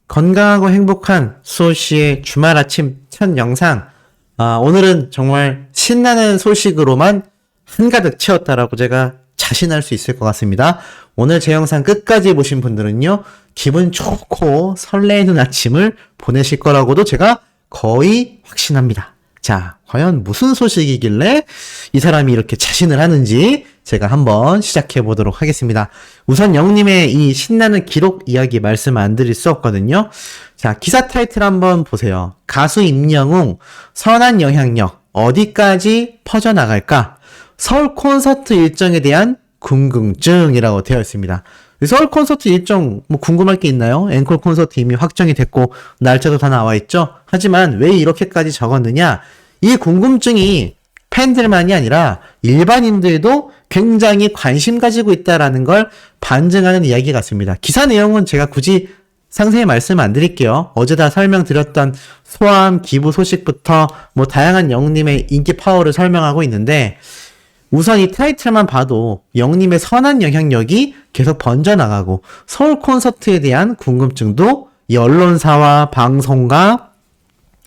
건강하고 행복한 수호씨의 주말 아침 첫 영상. 오늘은 정말 신나는 소식으로만 한가득 채웠다라고 제가 자신할 수 있을 것 같습니다. 오늘 제 영상 끝까지 보신 분들은요, 기분 좋고 설레는 아침을 보내실 거라고도 제가 거의 확신합니다. 자, 과연 무슨 소식이길래 이 사람이 이렇게 자신을 하는지 제가 한번 시작해 보도록 하겠습니다. 우선 영님의 이 신나는 기록 이야기 말씀 안 드릴 수 없거든요. 자, 기사 타이틀 한번 보세요. 가수 임영웅, 선한 영향력, 어디까지 퍼져나갈까? 서울 콘서트 일정에 대한 궁금증이라고 되어 있습니다. 서울 콘서트 일정 뭐 궁금할 게 있나요? 앵콜 콘서트 이미 확정이 됐고 날짜도 다 나와 있죠. 하지만 왜 이렇게까지 적었느냐? 이 궁금증이 팬들만이 아니라 일반인들도 굉장히 관심 가지고 있다라는 걸 반증하는 이야기 같습니다. 기사 내용은 제가 굳이 상세히 말씀 안 드릴게요. 어제 다 설명드렸던 소아암 기부 소식부터 뭐 다양한 영님의 인기 파워를 설명하고 있는데, 우선 이 타이틀만 봐도 영님의 선한 영향력이 계속 번져나가고 서울 콘서트에 대한 궁금증도 이 언론사와 방송가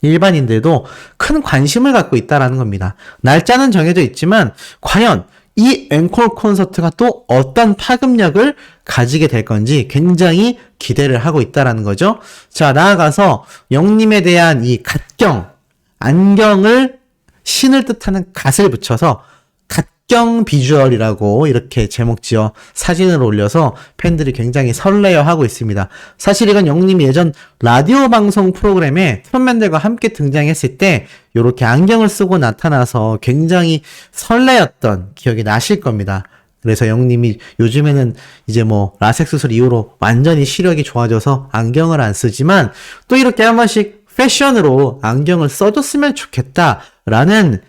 일반인들도 큰 관심을 갖고 있다라는 겁니다. 날짜는 정해져 있지만 과연 이 앵콜 콘서트가 또 어떤 파급력을 가지게 될 건지 굉장히 기대를 하고 있다라는 거죠. 자, 나아가서 영님에 대한 이 갓경, 안경을 신을 뜻하는 갓을 붙여서 갓경 비주얼이라고 이렇게 제목 지어 사진을 올려서 팬들이 굉장히 설레어하고 있습니다. 사실 이건 영님이 예전 라디오 방송 프로그램에 트롯맨들과 함께 등장했을 때 이렇게 안경을 쓰고 나타나서 굉장히 설레었던 기억이 나실 겁니다. 그래서 영님이 요즘에는 이제 뭐 라섹 수술 이후로 완전히 시력이 좋아져서 안경을 안 쓰지만 또 이렇게 한 번씩 패션으로 안경을 써줬으면 좋겠다라는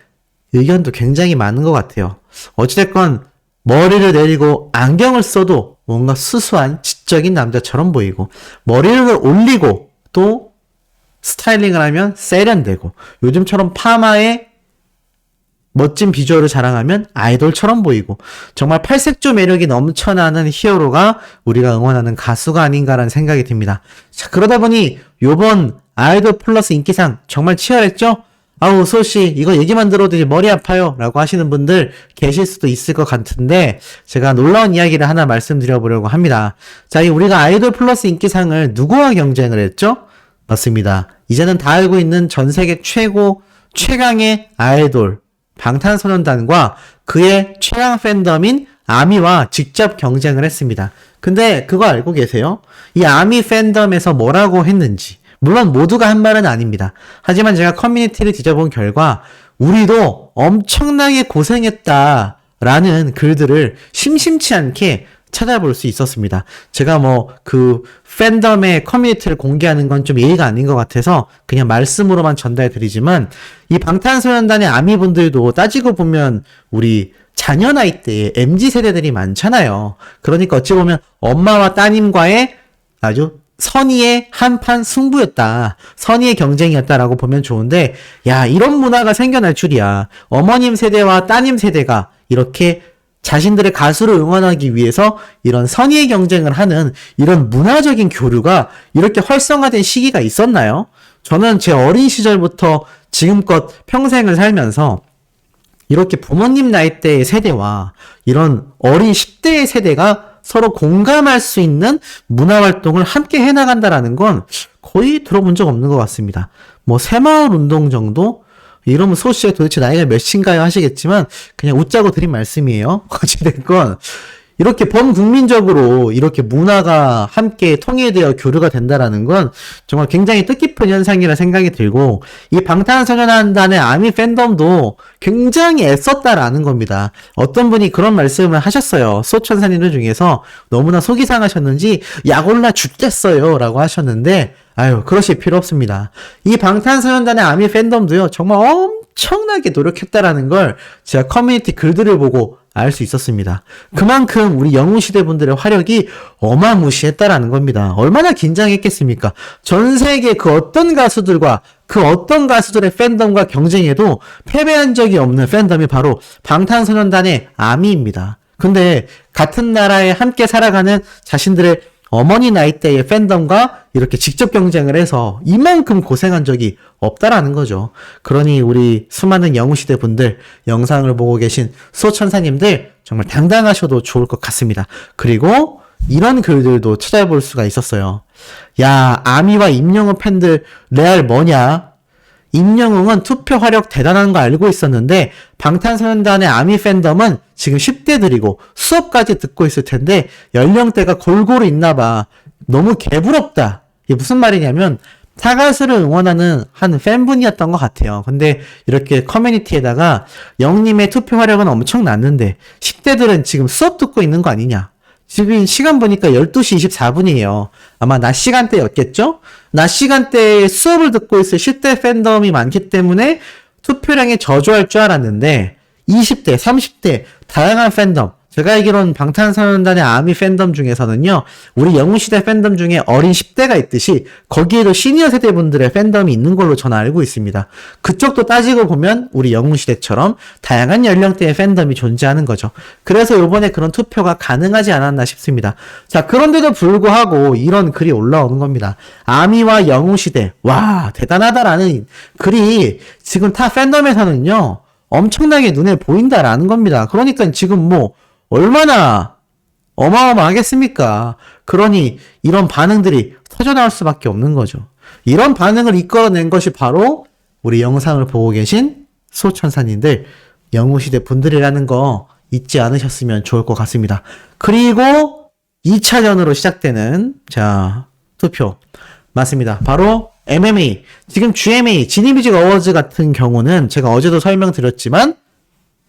의견도 굉장히 많은 것 같아요. 어찌됐건 머리를 내리고 안경을 써도 뭔가 수수한 지적인 남자처럼 보이고, 머리를 올리고 또 스타일링을 하면 세련되고, 요즘처럼 파마에 멋진 비주얼을 자랑하면 아이돌처럼 보이고, 정말 팔색조 매력이 넘쳐나는 히어로가 우리가 응원하는 가수가 아닌가라는 생각이 듭니다. 자, 그러다 보니 요번 아이돌 플러스 인기상 정말 치열했죠? 아우, 소씨, 이거 얘기만 들어도 이제 머리 아파요 라고 하시는 분들 계실 수도 있을 것 같은데, 제가 놀라운 이야기를 하나 말씀드려보려고 합니다. 자, 우리가 아이돌 플러스 인기상을 누구와 경쟁을 했죠? 맞습니다. 이제는 다 알고 있는 전 세계 최강의 아이돌 방탄소년단과 그의 최강 팬덤인 아미와 직접 경쟁을 했습니다. 근데 그거 알고 계세요? 이 아미 팬덤에서 뭐라고 했는지. 물론 모두가 한 말은 아닙니다. 하지만 제가 커뮤니티를 뒤져본 결과 우리도 엄청나게 고생했다라는 글들을 심심치 않게 찾아볼 수 있었습니다. 제가 뭐 그 팬덤의 커뮤니티를 공개하는 건 좀 예의가 아닌 것 같아서 그냥 말씀으로만 전달드리지만, 이 방탄소년단의 아미분들도 따지고 보면 우리 자녀 나이대에 MZ세대들이 많잖아요. 그러니까 어찌 보면 엄마와 따님과의 아주 선의의 한판 승부였다. 선의의 경쟁이었다라고 보면 좋은데, 야, 이런 문화가 생겨날 줄이야. 어머님 세대와 따님 세대가 이렇게 자신들의 가수를 응원하기 위해서 이런 선의의 경쟁을 하는 이런 문화적인 교류가 이렇게 활성화된 시기가 있었나요? 저는 제 어린 시절부터 지금껏 평생을 살면서 이렇게 부모님 나이대의 세대와 이런 어린 10대의 세대가 서로 공감할 수 있는 문화활동을 함께 해나간다라는 건 거의 들어본 적 없는 것 같습니다. 뭐 새마을 운동 정도? 이러면 소씨가 도대체 나이가 몇인가요 하시겠지만 그냥 웃자고 드린 말씀이에요. 어찌됐건 이렇게 범국민적으로 이렇게 문화가 함께 통일되어 교류가 된다라는 건 정말 굉장히 뜻깊은 현상이라 생각이 들고, 이 방탄소년단의 아미 팬덤도 굉장히 애썼다라는 겁니다. 어떤 분이 그런 말씀을 하셨어요. 소천사님들 중에서 너무나 속이 상하셨는지 약올라 죽겠어요 라고 하셨는데, 아유, 그러실 필요 없습니다. 이 방탄소년단의 아미 팬덤도요, 정말 엄청나게 노력했다라는 걸 제가 커뮤니티 글들을 보고 알 수 있었습니다. 그만큼 우리 영웅시대 분들의 화력이 어마무시했다라는 겁니다. 얼마나 긴장했겠습니까? 전 세계 그 어떤 가수들과 그 어떤 가수들의 팬덤과 경쟁해도 패배한 적이 없는 팬덤이 바로 방탄소년단의 아미입니다. 근데 같은 나라에 함께 살아가는 자신들의 어머니 나이 때의 팬덤과 이렇게 직접 경쟁을 해서 이만큼 고생한 적이 없다라는 거죠. 그러니 우리 수많은 영웅시대 분들, 영상을 보고 계신 수호천사님들 정말 당당하셔도 좋을 것 같습니다. 그리고 이런 글들도 찾아볼 수가 있었어요. 야, 아미와 임영웅 팬들 레알 뭐냐? 임영웅은 투표 화력 대단한 거 알고 있었는데 방탄소년단의 아미 팬덤은 지금 10대들이고 수업까지 듣고 있을 텐데 연령대가 골고루 있나 봐. 너무 개부럽다. 이게 무슨 말이냐면 타가수를 응원하는 한 팬분이었던 것 같아요. 근데 이렇게 커뮤니티에다가 영님의 투표 화력은 엄청 났는데 10대들은 지금 수업 듣고 있는 거 아니냐. 지금 시간 보니까 12시 24분이에요. 아마 낮 시간대였겠죠? 낮 시간대에 수업을 듣고 있을 10대 팬덤이 많기 때문에 투표량이 저조할 줄 알았는데 20대, 30대 다양한 팬덤, 제가 알기로는 방탄소년단의 아미 팬덤 중에서는요, 우리 영웅시대 팬덤 중에 어린 10대가 있듯이 거기에도 시니어 세대분들의 팬덤이 있는 걸로 저는 알고 있습니다. 그쪽도 따지고 보면 우리 영웅시대처럼 다양한 연령대의 팬덤이 존재하는 거죠. 그래서 이번에 그런 투표가 가능하지 않았나 싶습니다. 자, 그런데도 불구하고 이런 글이 올라오는 겁니다. 아미와 영웅시대, 와, 대단하다라는 글이 지금 타 팬덤에서는요, 엄청나게 눈에 보인다라는 겁니다. 그러니까 지금 뭐 얼마나 어마어마하겠습니까? 그러니 이런 반응들이 터져나올 수밖에 없는 거죠. 이런 반응을 이끌어낸 것이 바로 우리 영상을 보고 계신 수호천사님들, 영웅시대 분들이라는 거 잊지 않으셨으면 좋을 것 같습니다. 그리고 2차전으로 시작되는 자 투표 맞습니다. 바로 MMA, 지금 GMA, 지니뮤직 어워즈 같은 경우는 제가 어제도 설명드렸지만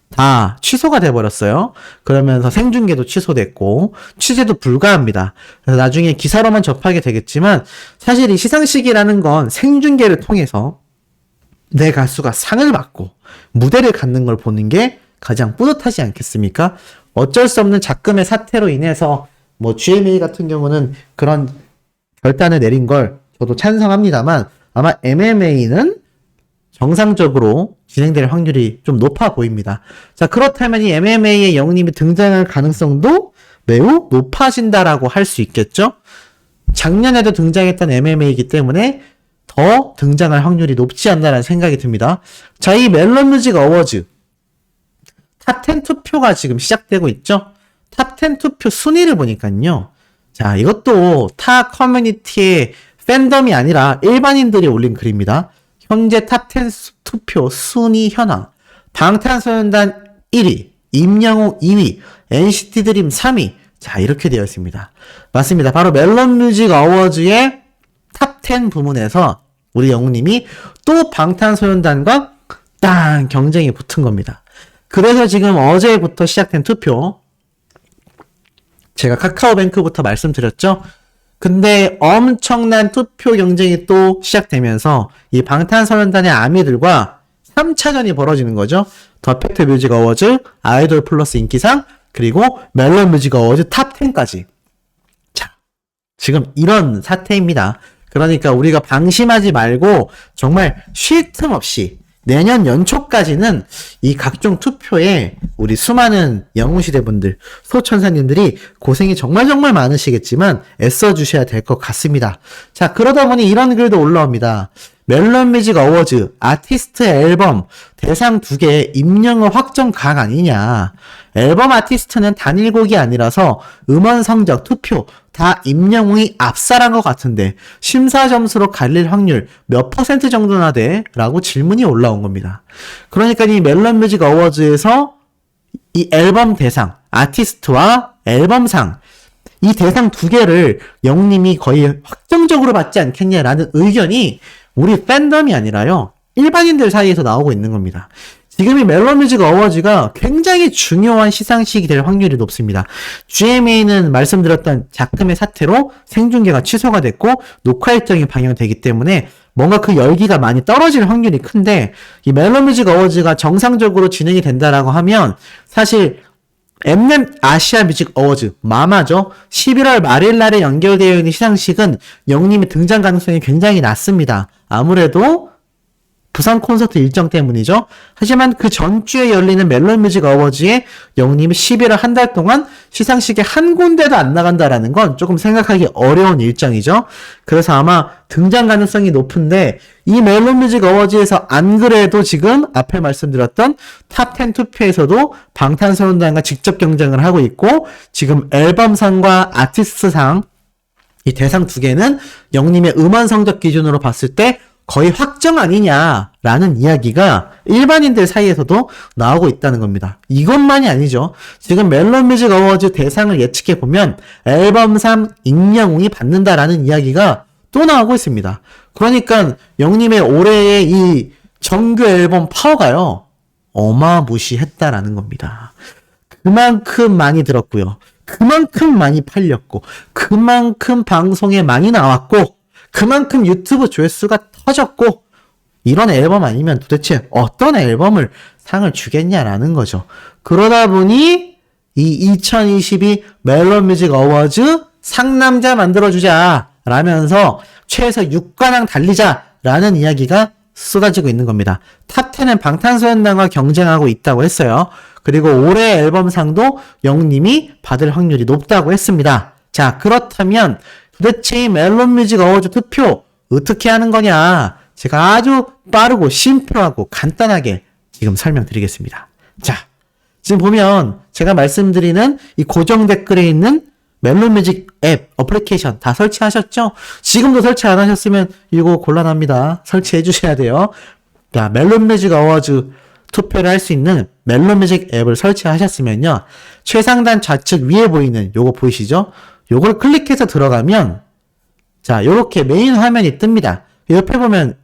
다 취소가 돼버렸어요. 그러면서 생중계도 취소됐고 취재도 불가합니다. 그래서 나중에 기사로만 접하게 되겠지만 사실 이 시상식이라는 건 생중계를 통해서 내 가수가 상을 받고 무대를 갖는 걸 보는 게 가장 뿌듯하지 않겠습니까? 어쩔 수 없는 작금의 사태로 인해서 뭐 GMA 같은 경우는 그런 결단을 내린 걸 저도 찬성합니다만 아마 MMA는 정상적으로 진행될 확률이 좀 높아 보입니다. 자, 그렇다면 이 MMA의 영웅님이 등장할 가능성도 매우 높아진다라고 할 수 있겠죠? 작년에도 등장했던 MMA이기 때문에 더 등장할 확률이 높지 않나라는 생각이 듭니다. 자, 이 멜론뮤직 어워즈 탑10 투표가 지금 시작되고 있죠? 탑10 투표 순위를 보니까요. 자, 이것도 타 커뮤니티의 팬덤이 아니라 일반인들이 올린 글입니다. 현재 탑10 투표 순위 현황. 방탄소년단 1위, 임영웅 2위, NCT 드림 3위. 자, 이렇게 되어 있습니다. 맞습니다. 바로 멜론뮤직 어워즈의 탑10 부문에서 우리 영웅님이 또 방탄소년단과 땅 경쟁이 붙은 겁니다. 그래서 지금 어제부터 시작된 투표, 제가 카카오뱅크부터 말씀드렸죠? 근데 엄청난 투표 경쟁이 또 시작되면서 이 방탄소년단의 아미들과 3차전이 벌어지는 거죠. 더 팩트 뮤직 어워즈, 아이돌 플러스 인기상, 그리고 멜론 뮤직 어워즈 탑10까지. 자, 지금 이런 사태입니다. 그러니까 우리가 방심하지 말고 정말 쉴 틈 없이 내년 연초까지는 이 각종 투표에 우리 수많은 영웅시대분들, 소천사님들이 고생이 정말 많으시겠지만 애써주셔야 될 것 같습니다. 자, 그러다 보니 이런 글도 올라옵니다. 멜론뮤직 어워즈 아티스트 앨범 대상 2개 임영웅 확정 각 아니냐. 앨범 아티스트는 단일곡이 아니라서 음원 성적 투표 다 임영웅이 압살한 것 같은데 심사 점수로 갈릴 확률 몇 % 정도나 돼? 라고 질문이 올라온 겁니다. 그러니까 이 멜론뮤직 어워즈에서 이 앨범 대상, 아티스트와 앨범상 이 대상 2개를 영님이 거의 확정적으로 받지 않겠냐라는 의견이 우리 팬덤이 아니라요, 일반인들 사이에서 나오고 있는 겁니다. 지금 이 멜론뮤직 어워즈가 굉장히 중요한 시상식이 될 확률이 높습니다. GMA는 말씀드렸던 작금의 사태로 생중계가 취소가 됐고 녹화 일정이 방영되기 때문에 뭔가 그 열기가 많이 떨어질 확률이 큰데, 이 멜론뮤직 어워즈가 정상적으로 진행이 된다라고 하면 사실 엠넷 아시아 뮤직 어워즈, 마마죠. 11월 말일 날에 연결되어 있는 시상식은 영님의 등장 가능성이 굉장히 낮습니다. 아무래도 부산 콘서트 일정 때문이죠. 하지만 그 전주에 열리는 멜론뮤직 어워즈에 영님이 11월 한 달 동안 시상식에 한 군데도 안 나간다라는 건 조금 생각하기 어려운 일정이죠. 그래서 아마 등장 가능성이 높은데 이 멜론뮤직 어워즈에서 안 그래도 지금 앞에 말씀드렸던 탑10 투표에서도 방탄소년단과 직접 경쟁을 하고 있고 지금 앨범상과 아티스트상 이 대상 두 개는 영님의 음원 성적 기준으로 봤을 때 거의 확정 아니냐라는 이야기가 일반인들 사이에서도 나오고 있다는 겁니다. 이것만이 아니죠. 지금 멜론뮤직 어워즈 대상을 예측해보면 앨범상 임영웅이 받는다라는 이야기가 또 나오고 있습니다. 그러니까 영님의 올해의 이 정규 앨범 파워가요. 어마무시했다라는 겁니다. 그만큼 많이 들었고요. 그만큼 많이 팔렸고 그만큼 방송에 많이 나왔고 그만큼 유튜브 조회수가 터졌고 이런 앨범 아니면 도대체 어떤 앨범을 상을 주겠냐라는 거죠. 그러다 보니 이 2022 멜론뮤직 어워즈 상남자 만들어주자 라면서 최에서 6관왕 달리자라는 이야기가 쏟아지고 있는 겁니다. 탑10은 방탄소년단과 경쟁하고 있다고 했어요. 그리고 올해 앨범상도 영님이 받을 확률이 높다고 했습니다. 자, 그렇다면 도대체 이 멜론뮤직 어워즈 투표 어떻게 하는 거냐? 제가 아주 빠르고 심플하고 간단하게 지금 설명드리겠습니다. 자, 지금 보면 제가 말씀드리는 이 고정 댓글에 있는 멜론뮤직 앱, 어플리케이션 다 설치하셨죠? 지금도 설치 안 하셨으면 이거 곤란합니다. 설치해 주셔야 돼요. 자, 멜론뮤직 어워즈 투표를 할 수 있는 멜론뮤직 앱을 설치하셨으면요. 최상단 좌측 위에 보이는 요거 보이시죠? 요걸 클릭해서 들어가면 자, 요렇게 메인 화면이 뜹니다. 옆에 보면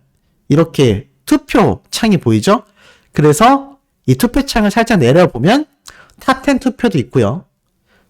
이렇게 투표 창이 보이죠? 그래서 이 투표 창을 살짝 내려보면 탑10 투표도 있고요.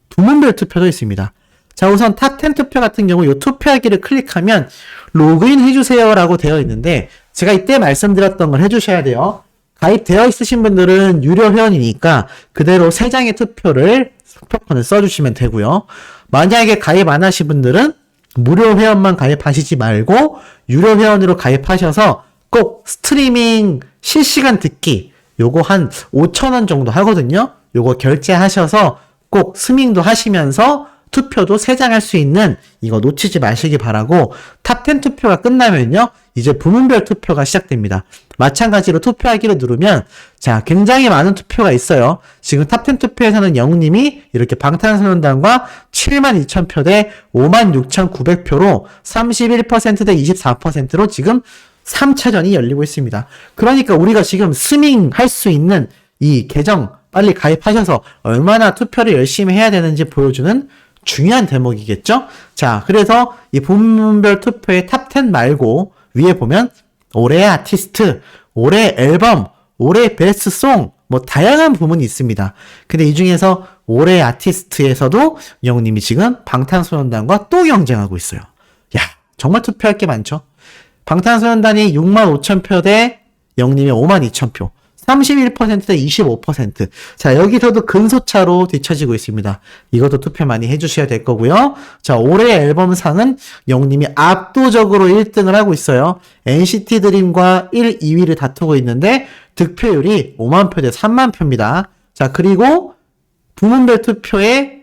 부문별 투표도 있습니다. 자, 우선 탑10 투표 같은 경우 이 투표하기를 클릭하면 로그인 해주세요 라고 되어 있는데 제가 이때 말씀드렸던 걸 해주셔야 돼요. 가입되어 있으신 분들은 유료 회원이니까 그대로 3장의 투표권을 써주시면 되고요. 만약에 가입 안 하신 분들은 무료 회원만 가입하시지 말고 유료 회원으로 가입하셔서 꼭 스트리밍 실시간 듣기 요거 한 5,000원 정도 하거든요. 요거 결제하셔서 꼭 스밍도 하시면서 투표도 3장 할 수 있는 이거 놓치지 마시기 바라고 탑10 투표가 끝나면요. 이제 부문별 투표가 시작됩니다. 마찬가지로 투표하기를 누르면 자, 굉장히 많은 투표가 있어요. 지금 탑10 투표에서는 영웅님이 이렇게 방탄소년단과 72,000표 대 56,900표로 31% 대 24%로 지금 3차전이 열리고 있습니다. 그러니까 우리가 지금 스밍 할 수 있는 이 계정 빨리 가입하셔서 얼마나 투표를 열심히 해야 되는지 보여주는 중요한 대목이겠죠? 자, 그래서 이 부문별 투표의 탑10 말고 위에 보면 올해의 아티스트, 올해의 앨범, 올해의 베스트 송, 뭐 다양한 부문이 있습니다. 근데 이 중에서 올해의 아티스트에서도 영웅님이 지금 방탄소년단과 또 경쟁하고 있어요. 야, 정말 투표할 게 많죠? 방탄소년단이 65,000표 대 영웅님의 52,000표. 31%대 25%. 자, 여기서도 근소차로 뒤처지고 있습니다. 이것도 투표 많이 해주셔야 될 거고요. 자, 올해 앨범상은 영님이 압도적으로 1등을 하고 있어요. NCT 드림과 1, 2위를 다투고 있는데 득표율이 5만 표 대 3만 표입니다. 자, 그리고 부문별 투표에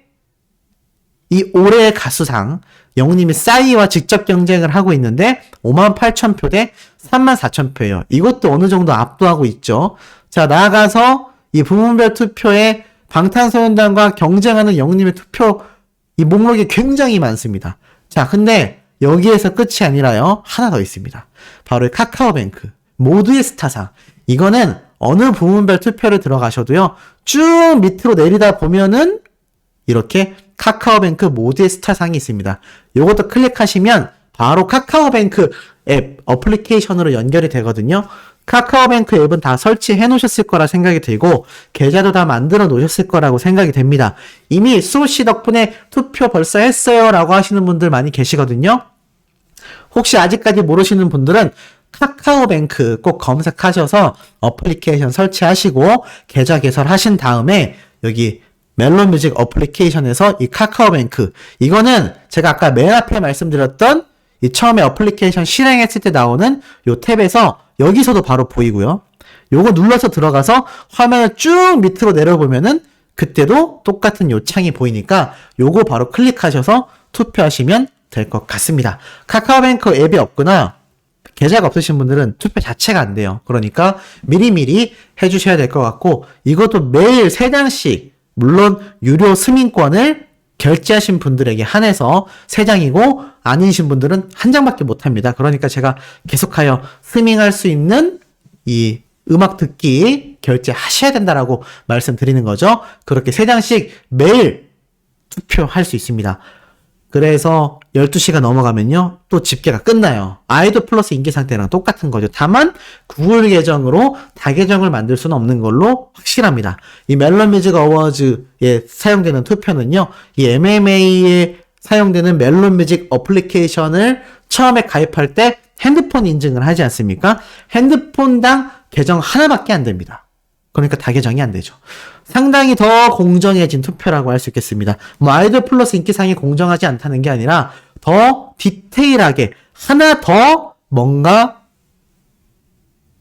이 올해의 가수상 영웅님이 싸이와 직접 경쟁을 하고 있는데 58,000표 대 34,000표예요. 이것도 어느 정도 압도하고 있죠. 자, 나아가서 이 부문별 투표에 방탄소년단과 경쟁하는 영웅님의 투표 이 목록이 굉장히 많습니다. 자, 근데 여기에서 끝이 아니라요. 하나 더 있습니다. 바로 카카오뱅크 모두의 스타상. 이거는 어느 부문별 투표를 들어가셔도요. 쭉 밑으로 내리다 보면은 이렇게 카카오뱅크 모두의 스타상이 있습니다. 요것도 클릭하시면 바로 카카오뱅크 앱 어플리케이션으로 연결이 되거든요. 카카오뱅크 앱은 다 설치해 놓으셨을 거라 생각이 들고 계좌도 다 만들어 놓으셨을 거라고 생각이 됩니다. 이미 수호씨 덕분에 투표 벌써 했어요 라고 하시는 분들 많이 계시거든요. 혹시 아직까지 모르시는 분들은 카카오뱅크 꼭 검색하셔서 어플리케이션 설치하시고 계좌 개설하신 다음에 여기 멜론뮤직 어플리케이션에서 이 카카오뱅크 이거는 제가 아까 맨 앞에 말씀드렸던 이 처음에 어플리케이션 실행했을 때 나오는 요 탭에서 여기서도 바로 보이고요. 요거 눌러서 들어가서 화면을 쭉 밑으로 내려보면은 그때도 똑같은 요 창이 보이니까 요거 바로 클릭하셔서 투표하시면 될 것 같습니다. 카카오뱅크 앱이 없거나 계좌가 없으신 분들은 투표 자체가 안 돼요. 그러니까 미리미리 해주셔야 될 것 같고, 이것도 매일 3장씩, 물론 유료 스밍권을 결제하신 분들에게 한해서 3장이고 아니신 분들은 1장밖에 못합니다. 그러니까 제가 계속하여 스밍할 수 있는 이 음악 듣기 결제하셔야 된다라고 말씀드리는 거죠. 그렇게 3장씩 매일 투표할 수 있습니다. 그래서 12시가 넘어가면요, 또 집계가 끝나요. 아이돌 플러스 인기 상태랑 똑같은 거죠. 다만 구글 계정으로 다계정을 만들 수는 없는 걸로 확실합니다. 이 멜론 뮤직 어워즈에 사용되는 투표는요, 이 MMA에 사용되는 멜론 뮤직 어플리케이션을 처음에 가입할 때 핸드폰 인증을 하지 않습니까? 핸드폰당 계정 하나밖에 안 됩니다. 그러니까 다계정이 안 되죠. 상당히 더 공정해진 투표라고 할 수 있겠습니다. 뭐 아이돌 플러스 인기상이 공정하지 않다는 게 아니라 더 디테일하게 하나 더 뭔가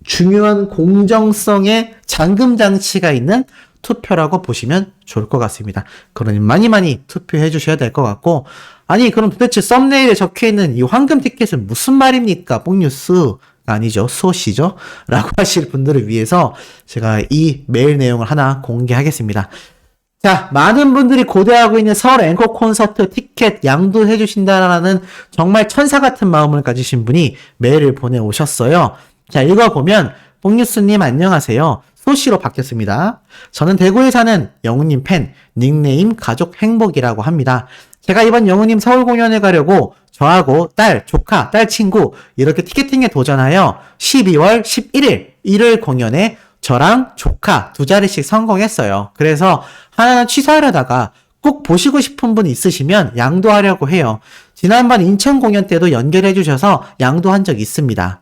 중요한 공정성의 잠금 장치가 있는 투표라고 보시면 좋을 것 같습니다. 그러니 많이 투표해 주셔야 될 것 같고, 아니 그럼 도대체 썸네일에 적혀있는 이 황금 티켓은 무슨 말입니까? 뽕뉴스 아니죠, 수호씨죠? 라고 하실 분들을 위해서 제가 이 메일 내용을 하나 공개하겠습니다. 자, 많은 분들이 고대하고 있는 서울 앵콜 콘서트 티켓 양도해 주신다라는 정말 천사 같은 마음을 가지신 분이 메일을 보내오셨어요. 자, 읽어보면, 뽕뉴스님 안녕하세요. 소씨로 바뀌었습니다. 저는 대구에 사는 영우님 팬, 닉네임 가족 행복이라고 합니다. 제가 이번 영우님 서울 공연에 가려고 저하고 딸, 조카, 딸 친구 이렇게 티켓팅에 도전하여 12월 11일 일요일 공연에 저랑 조카 2자리씩 성공했어요. 그래서 하나는 취소하려다가 꼭 보시고 싶은 분 있으시면 양도하려고 해요. 지난번 인천 공연 때도 연결해 주셔서 양도한 적 있습니다.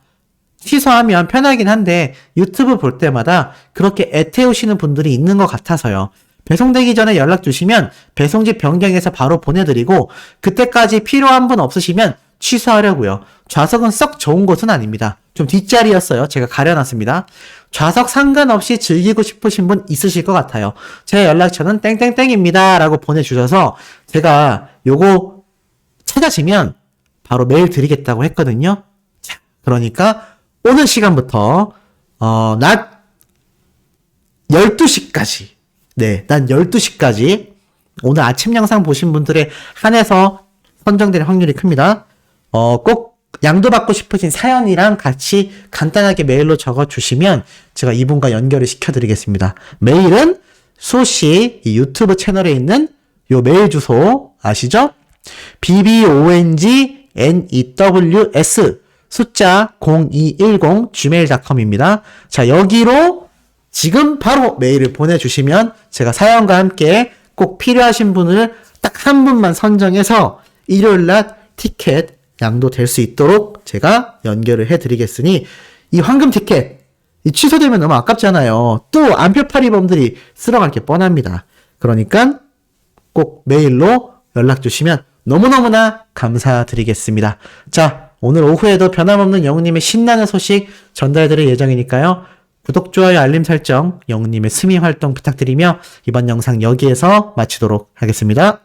취소하면 편하긴 한데 유튜브 볼 때마다 그렇게 애태우시는 분들이 있는 것 같아서요. 배송되기 전에 연락 주시면 배송지 변경해서 바로 보내드리고, 그때까지 필요한 분 없으시면 취소하려고요. 좌석은 썩 좋은 곳은 아닙니다. 좀 뒷자리였어요. 제가 가려놨습니다. 좌석 상관없이 즐기고 싶으신 분 있으실 것 같아요. 제 연락처는 땡땡땡입니다 라고 보내주셔서 제가 요거 찾아지면 바로 메일 드리겠다고 했거든요. 자, 그러니까 오늘 시간부터 낮 12시까지, 네, 낮 12시까지 오늘 아침 영상 보신 분들에 한해서 선정될 확률이 큽니다. 꼭 양도받고 싶으신 사연이랑 같이 간단하게 메일로 적어주시면 제가 이분과 연결을 시켜드리겠습니다. 메일은 수호씨 유튜브 채널에 있는 요 메일 주소 아시죠? bbongnews 숫자 0210 gmail.com입니다. 자, 여기로 지금 바로 메일을 보내주시면 제가 사연과 함께 꼭 필요하신 분을 딱 한 분만 선정해서 일요일날 티켓 양도될 수 있도록 제가 연결을 해드리겠으니, 이 황금 티켓 이 취소되면 너무 아깝잖아요. 또 안표파리범들이 쓸어갈 게 뻔합니다. 그러니까 꼭 메일로 연락 주시면 너무너무나 감사드리겠습니다. 자, 오늘 오후에도 변함없는 영우님의 신나는 소식 전달드릴 예정이니까요. 구독, 좋아요, 알림 설정, 영우님의 스밍 활동 부탁드리며 이번 영상 여기에서 마치도록 하겠습니다.